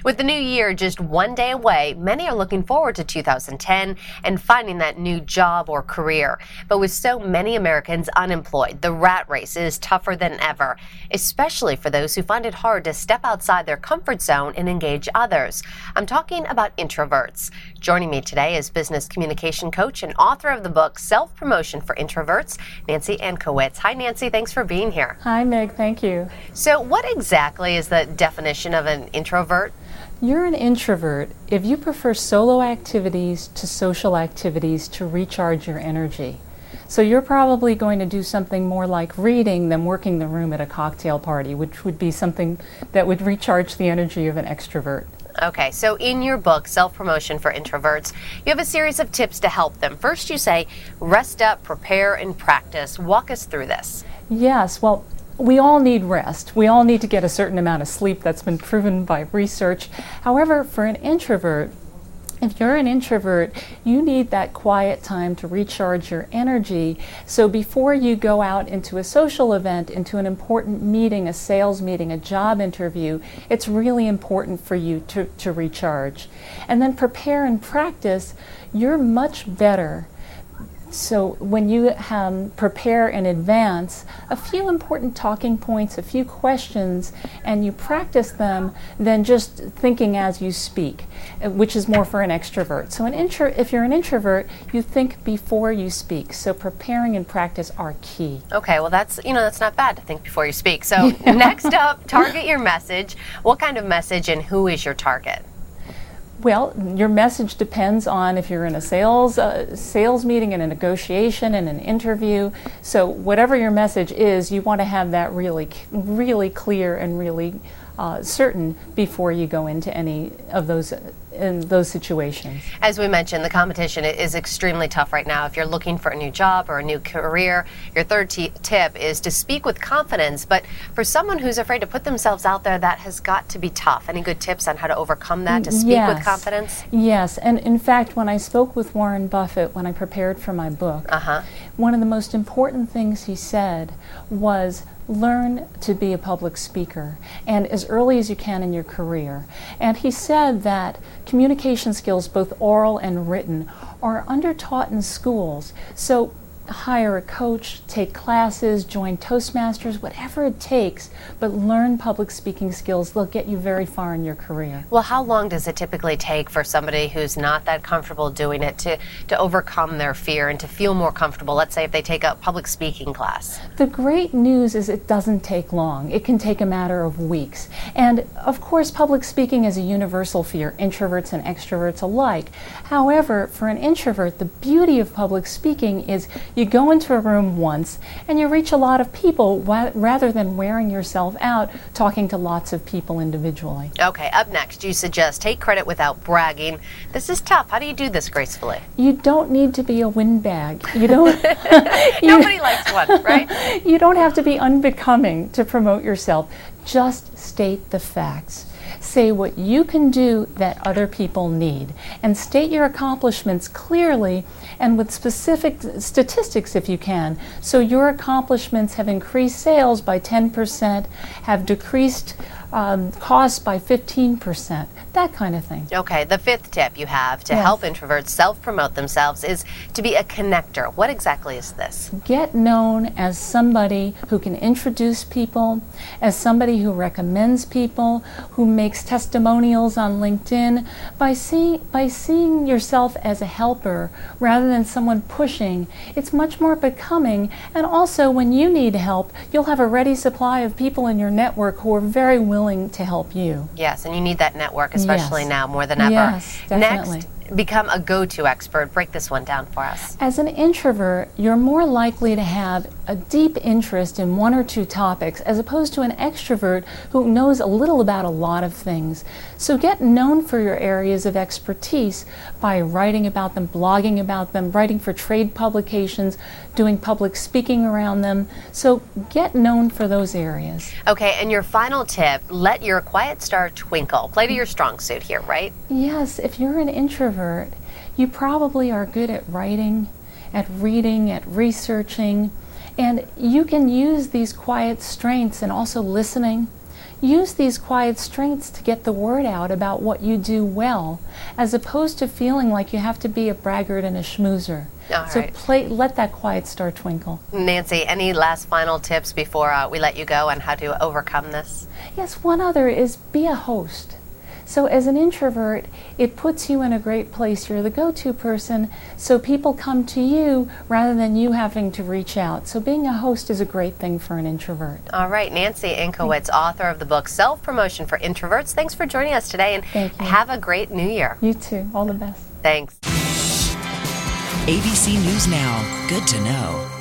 With the new year just one day away, many are looking forward to 2010 and finding that new job or career. But with so many Americans unemployed, the rat race is tougher than ever, especially for those who find it hard to step outside their comfort zone and engage others. I'm talking about introverts. Joining me today is business communication coach and author of the book Self-Promotion for Introverts, Nancy Ankowitz. Hi, Nancy. Thanks for being here. Hi, Meg. Thank you. So what exactly is the definition of an introvert? You're an introvert if you prefer solo activities to social activities to recharge your energy. So you're probably going to do something more like reading than working the room at a cocktail party, which would be something that would recharge the energy of an extrovert. Okay, so in your book, Self-Promotion for Introverts, you have a series of tips to help them. First, you say, rest up, prepare, and practice. Walk us through this. Yes, well, we all need rest. We all need to get a certain amount of sleep. That's been proven by research. However, for an introvert, if you're an introvert, you need that quiet time to recharge your energy. So before you go out into a social event, into an important meeting, a sales meeting, a job interview, it's really important for you to recharge. And then prepare and practice, you're much better. So when you prepare in advance a few important talking points, a few questions, and you practice them, than just thinking as you speak, which is more for an extrovert. So if you're an introvert, you think before you speak. So preparing and practice are key. Okay, well that's not bad to think before you speak. So next up, target your message. What kind of message and who is your target? Well, your message depends on if you're in a sales meeting, in a negotiation, in an interview. So whatever your message is, you want to have that really, really clear and really certain before you go into any of those situations. As we mentioned, the competition is extremely tough right now. If you're looking for a new job or a new career, your third tip is to speak with confidence. But for someone who's afraid to put themselves out there, that has got to be tough. Any good tips on how to overcome that, to speak with confidence? Yes, and in fact, when I spoke with Warren Buffett, when I prepared for my book, one of the most important things he said was, learn to be a public speaker, and as early as you can in your career. And he said that communication skills, both oral and written, are undertaught in schools. So hire a coach, take classes, join Toastmasters, whatever it takes, but learn public speaking skills. They'll get you very far in your career. Well, how long does it typically take for somebody who's not that comfortable doing it to overcome their fear and to feel more comfortable? Let's say if they take a public speaking class. The great news is it doesn't take long. It can take a matter of weeks. And of course, public speaking is a universal fear, introverts and extroverts alike. However, for an introvert, the beauty of public speaking is you go into a room once and you reach a lot of people rather than wearing yourself out talking to lots of people individually. Okay, up next, you suggest take credit without bragging. This is tough. How do you do this gracefully? You don't need to be a windbag. You don't. Nobody likes one, right? You don't have to be unbecoming to promote yourself. Just state the facts. Say what you can do that other people need, and state your accomplishments clearly and with specific statistics if you can. So your accomplishments have increased sales by 10%, have decreased costs by 15%, that kind of thing. Okay, the fifth tip you have to help introverts self-promote themselves is to be a connector. What exactly is this? Get known as somebody who can introduce people, as somebody who recommends people, who makes testimonials on LinkedIn. By seeing yourself as a helper rather than someone pushing, it's much more becoming. And also, when you need help, you'll have a ready supply of people in your network who are very willing to help you. Yes, and you need that network, especially now more than ever. Yes, definitely. Next, become a go-to expert. Break this one down for us. As an introvert, you're more likely to have a deep interest in one or two topics as opposed to an extrovert who knows a little about a lot of things. So get known for your areas of expertise by writing about them, blogging about them, writing for trade publications, doing public speaking around them. So get known for those areas. Okay, and your final tip, let your quiet star twinkle. Play to your strong suit here, right? Yes, if you're an introvert, you probably are good at writing, at reading, at researching, and you can use these quiet strengths and also listening. use these quiet strengths to get the word out about what you do well, as opposed to feeling like you have to be a braggart and a schmoozer. All So right. let that quiet star twinkle. Nancy, any last final tips before we let you go on how to overcome this? Yes, one other is be a host. So as an introvert, it puts you in a great place. You're the go-to person, so people come to you rather than you having to reach out. So being a host is a great thing for an introvert. All right, Nancy Inkowitz, author of the book Self-Promotion for Introverts. Thanks for joining us today, and Thank you. have a great new year. You too. All the best. Thanks. ABC News Now. Good to know.